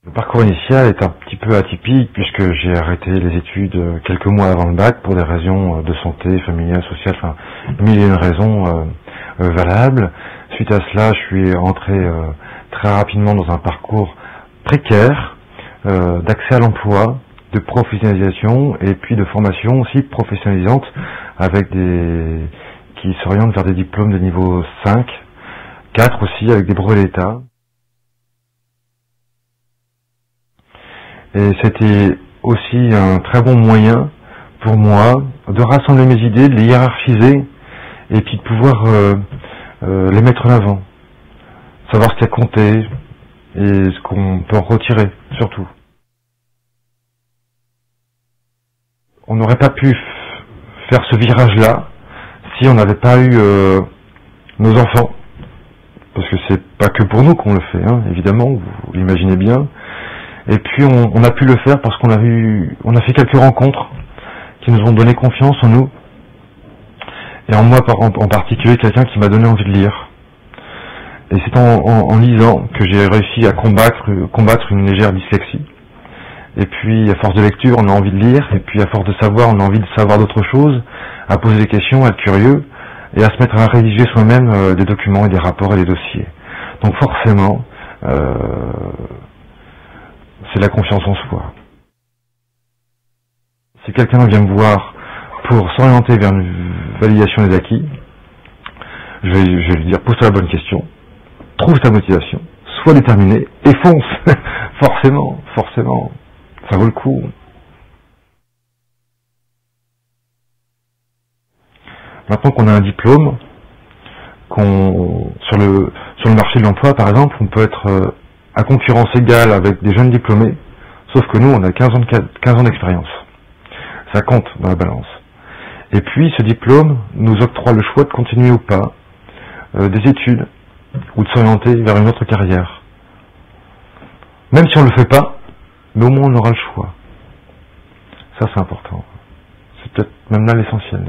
Le parcours initial est un petit peu atypique puisque j'ai arrêté les études quelques mois avant le bac pour des raisons de santé, familiale, sociale, enfin mille et une raisons valables. Suite à cela, je suis entré très rapidement dans un parcours précaire d'accès à l'emploi, de professionnalisation et puis de formation aussi professionnalisante avec qui s'orientent vers des diplômes de niveau 5, 4 aussi avec des brevets d'État. Et c'était aussi un très bon moyen pour moi de rassembler mes idées, de les hiérarchiser et puis de pouvoir les mettre en avant. Savoir ce qui a compté et ce qu'on peut en retirer, surtout. On n'aurait pas pu faire ce virage-là si on n'avait pas eu nos enfants. Parce que c'est pas que pour nous qu'on le fait, hein, évidemment, vous l'imaginez bien. Et puis on a pu le faire parce qu'on a fait quelques rencontres qui nous ont donné confiance en nous. Et en moi en particulier, quelqu'un qui m'a donné envie de lire. Et c'est en lisant que j'ai réussi à combattre une légère dyslexie. Et puis à force de lecture, on a envie de lire, et puis à force de savoir, on a envie de savoir d'autres choses, à poser des questions, à être curieux, et à se mettre à rédiger soi-même des documents et des rapports et des dossiers. Donc forcément, c'est la confiance en soi. Si quelqu'un vient me voir pour s'orienter vers une validation des acquis, je vais lui dire, pose-toi la bonne question, trouve ta motivation, sois déterminé et fonce. Forcément, ça vaut le coup. Maintenant qu'on a un diplôme, sur le marché de l'emploi par exemple, on peut être à concurrence égale avec des jeunes diplômés, sauf que nous on a 15 ans d'expérience. Ça compte dans la balance. Et puis ce diplôme nous octroie le choix de continuer ou pas des études ou de s'orienter vers une autre carrière. Même si on ne le fait pas, mais au moins on aura le choix. Ça c'est important. C'est peut-être même là l'essentiel.